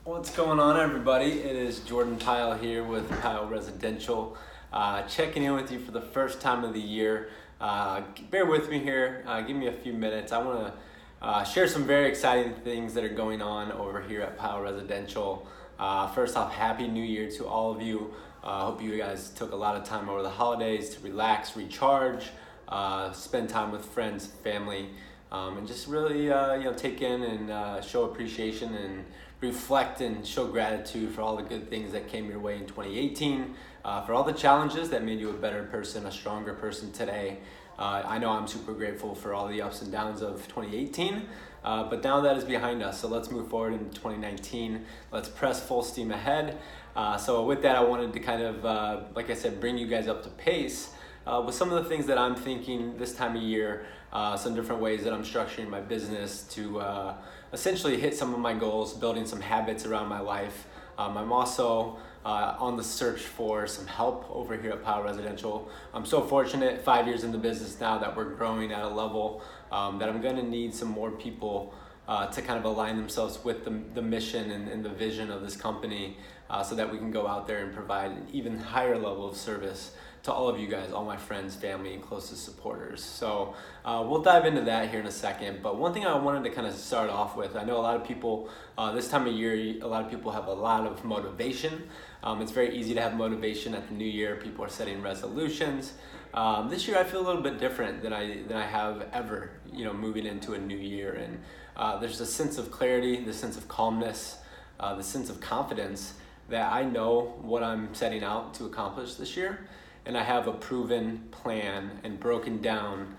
What's going on, everybody? It is Jordan Pyle here with Pyle Residential, checking in with you for the first time of the year. Bear with me here, give me a few minutes. I want to share some very exciting things that are going on over here at Pyle Residential. First off, Happy New Year to all of you. I hope you guys took a lot of time over the holidays to relax, recharge, spend time with friends, family, and just really take in and show appreciation and reflect and show gratitude for all the good things that came your way in 2018, for all the challenges that made you a better person, a stronger person today. I know I'm super grateful for all the ups and downs of 2018, but now that is behind us, so let's move forward into 2019. Let's press full steam ahead. So with that, I wanted to kind of, like I said, bring you guys up to pace with some of the things that I'm thinking this time of year, some different ways that I'm structuring my business to essentially hit some of my goals, building some habits around my life. I'm also on the search for some help over here at Pyle Residential. I'm so fortunate, 5 years in the business now, that we're growing at a level that I'm gonna need some more people to kind of align themselves with the mission and the vision of this company, so that we can go out there and provide an even higher level of service to all of you guys, all my friends, family, and closest supporters. So we'll dive into that here in a second. But one thing I wanted to kind of start off with, I know a lot of people, this time of year, a lot of people have a lot of motivation. It's very easy to have motivation at the new year. People are setting resolutions. This year I feel a little bit different than I have ever, moving into a new year. And there's a sense of clarity, the sense of calmness, the sense of confidence that I know what I'm setting out to accomplish this year. And I have a proven plan and broken down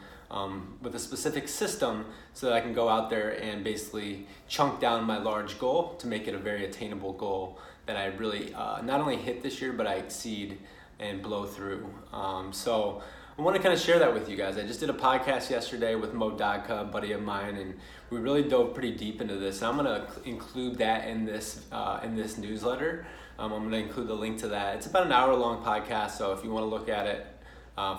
with a specific system so that I can go out there and basically chunk down my large goal to make it a very attainable goal that I really not only hit this year, but I exceed and blow through. So I want to kind of share that with you guys. I just did a podcast yesterday with Mo Dodka, a buddy of mine, and we really dove pretty deep into this. And I'm going to include that in this newsletter. I'm going to include the link to that. It's about an hour-long podcast, so if you want to look at it,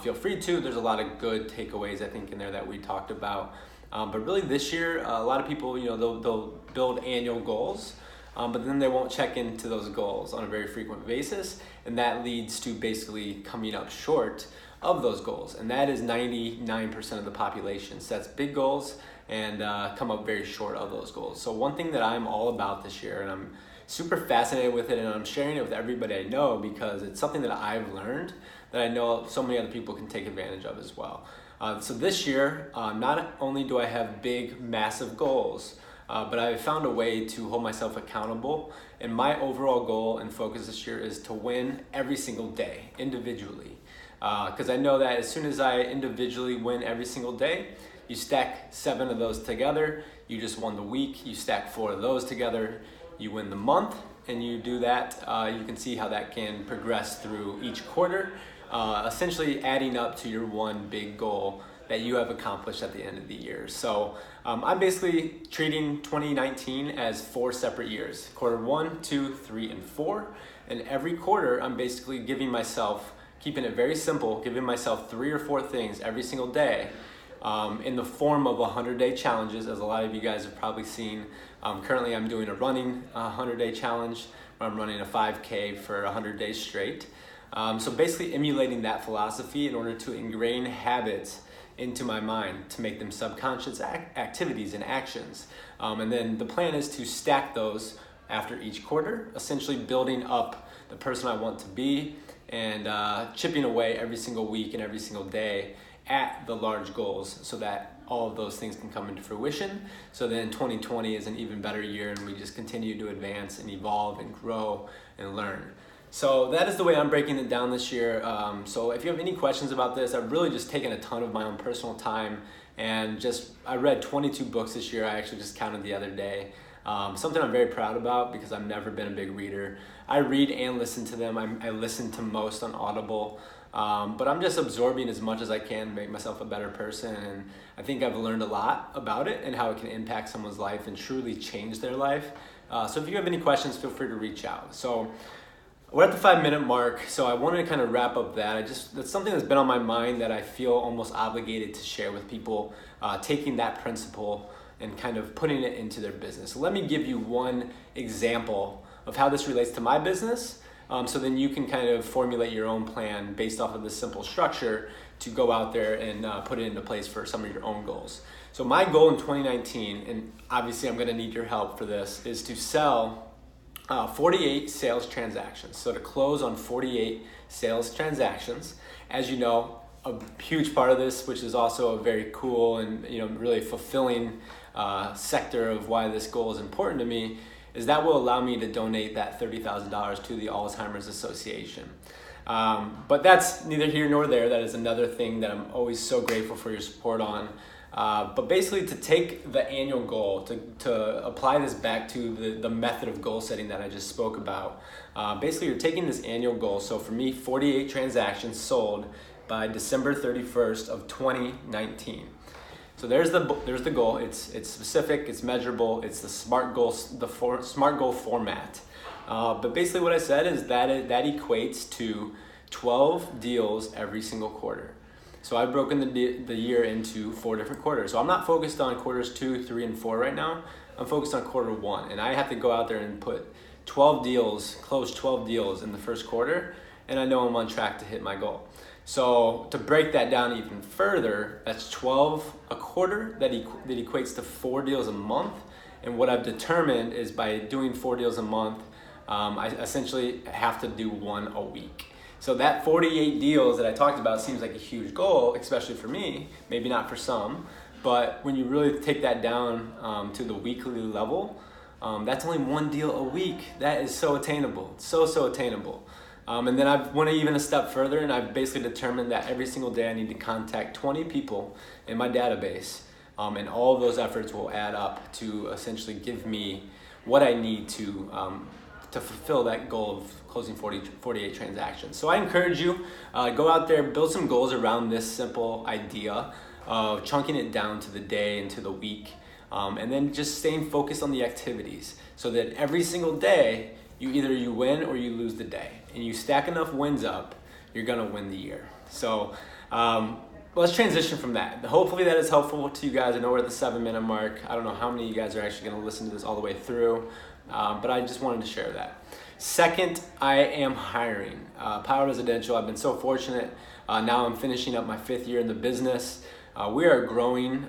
feel free to. There's a lot of good takeaways, I think, in there that we talked about. But really this year, a lot of people, they'll build annual goals, but then they won't check into those goals on a very frequent basis, and that leads to basically coming up short of those goals. And that is 99% of the population sets big goals and come up very short of those goals. So one thing that I'm all about this year, and I'm super fascinated with it, and I'm sharing it with everybody I know because it's something that I've learned that I know so many other people can take advantage of as well. So this year, not only do I have big, massive goals, but I've found a way to hold myself accountable. And my overall goal and focus this year is to win every single day, individually. Because I know that as soon as I individually win every single day, you stack 7 of those together, you just won the week. You stack 4 of those together, you win the month, and you do that, you can see how that can progress through each quarter, essentially adding up to your one big goal that you have accomplished at the end of the year. So I'm basically treating 2019 as 4 separate years, quarter 1, 2, 3, and 4. And every quarter, I'm basically giving myself, keeping it very simple, giving myself 3 or 4 things every single day, in the form of 100-day challenges, as a lot of you guys have probably seen. Currently, I'm doing a running 100-day challenge where I'm running a 5K for 100 days straight. So basically emulating that philosophy in order to ingrain habits into my mind to make them subconscious activities and actions. And then the plan is to stack those after each quarter, essentially building up the person I want to be and chipping away every single week and every single day at the large goals so that all of those things can come into fruition. So then 2020 is an even better year and we just continue to advance and evolve and grow and learn. So that is the way I'm breaking it down this year. So if you have any questions about this, I've really just taken a ton of my own personal time and I read 22 books this year. I actually just counted the other day. Something I'm very proud about because I've never been a big reader. I read and listen to them. I listen to most on Audible. But I'm just absorbing as much as I can to make myself a better person, and I think I've learned a lot about it and how it can impact someone's life and truly change their life. So if you have any questions, feel free to reach out. So we're at the 5-minute mark, so I wanted to kind of wrap up that. That's something that's been on my mind that I feel almost obligated to share with people, taking that principle and kind of putting it into their business. So let me give you one example of how this relates to my business, so then you can kind of formulate your own plan based off of this simple structure to go out there and put it into place for some of your own goals. So my goal in 2019, and obviously I'm gonna need your help for this, is to sell 48 sales transactions. So to close on 48 sales transactions. As you know, a huge part of this, which is also a very cool and really fulfilling sector of why this goal is important to me, is that will allow me to donate that $30,000 to the Alzheimer's Association. But that's neither here nor there. That is another thing that I'm always so grateful for your support on. But basically, to take the annual goal, to apply this back to the method of goal setting that I just spoke about, basically you're taking this annual goal. So for me, 48 transactions sold by December 31st of 2019. So there's the goal. It's specific, it's measurable, it's the SMART goal, SMART goal format. But basically what I said is that equates to 12 deals every single quarter. So I've broken the year into 4 different quarters. So I'm not focused on quarters 2, 3, and 4 right now. I'm focused on quarter 1, and I have to go out there and put 12 deals, close 12 deals in the first quarter, and I know I'm on track to hit my goal. So to break that down even further, that's 12 a quarter. That equates to 4 deals a month. And what I've determined is by doing 4 deals a month, I essentially have to do 1 a week. So that 48 deals that I talked about seems like a huge goal, especially for me, maybe not for some, but when you really take that down to the weekly level, that's only 1 deal a week. That is so attainable, so attainable. And then I went even a step further, and I've basically determined that every single day I need to contact 20 people in my database, and all of those efforts will add up to essentially give me what I need to fulfill that goal of closing 48 transactions. So I encourage you, go out there, build some goals around this simple idea of chunking it down to the day and to the week, and then just staying focused on the activities so that every single day either you win or you lose the day. And you stack enough wins up, you're gonna win the year. So let's transition from that. Hopefully that is helpful to you guys. I know we're at the 7-minute mark. I don't know how many of you guys are actually gonna listen to this all the way through, but I just wanted to share that. Second, I am hiring. Pyle Residential, I've been so fortunate. Now I'm finishing up my 5th year in the business. We are growing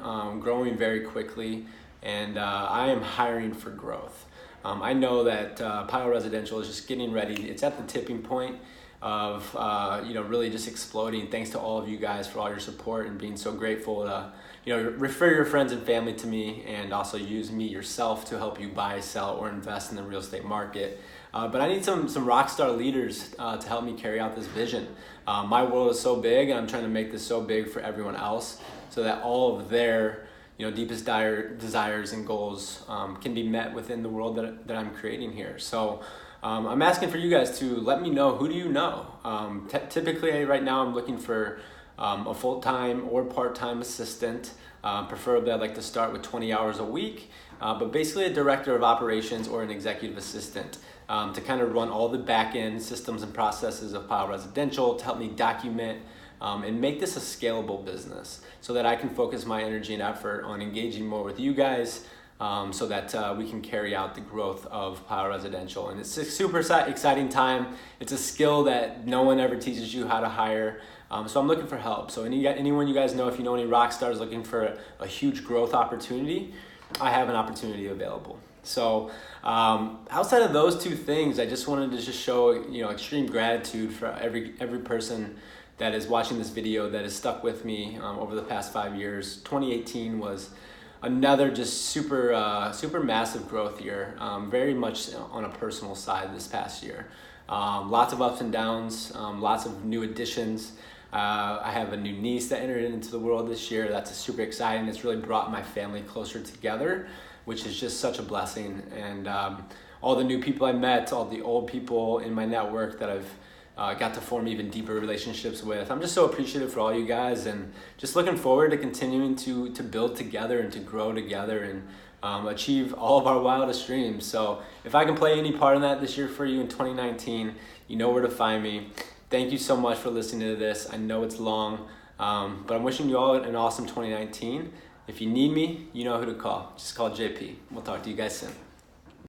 very quickly, and I am hiring for growth. I know that Pyle Residential is just getting ready. It's at the tipping point of really just exploding. Thanks to all of you guys for all your support and being so grateful to refer your friends and family to me, and also use me yourself to help you buy, sell, or invest in the real estate market. But I need some rock star leaders to help me carry out this vision. My world is so big, and I'm trying to make this so big for everyone else, so that all of their deepest desires and goals can be met within the world that I'm creating here. So I'm asking for you guys to let me know, who do you know? Typically right now I'm looking for a full-time or part-time assistant. Preferably I'd like to start with 20 hours a week, but basically a director of operations or an executive assistant to kind of run all the back-end systems and processes of Pyle Residential, to help me document and make this a scalable business so that I can focus my energy and effort on engaging more with you guys, so that we can carry out the growth of Pyle Residential. And it's a super exciting time. It's a skill that no one ever teaches you how to hire. So I'm looking for help. So anyone you guys know, if you know any rock stars looking for a huge growth opportunity, I have an opportunity available. So outside of those 2 things, I just wanted to just show extreme gratitude for every person that is watching this video that has stuck with me over the past 5 years. 2018 was another just super massive growth year, very much on a personal side this past year. Lots of ups and downs, lots of new additions. I have a new niece that entered into the world this year. That's super exciting. It's really brought my family closer together, which is just such a blessing. And all the new people I met, all the old people in my network that I've got to form even deeper relationships with. I'm just so appreciative for all you guys, and just looking forward to continuing to build together and to grow together and achieve all of our wildest dreams. So if I can play any part in that this year for you in 2019, you know where to find me. Thank you so much for listening to this. I know it's long, but I'm wishing you all an awesome 2019, If you need me, you know who to call. Just call JP. We'll talk to you guys soon.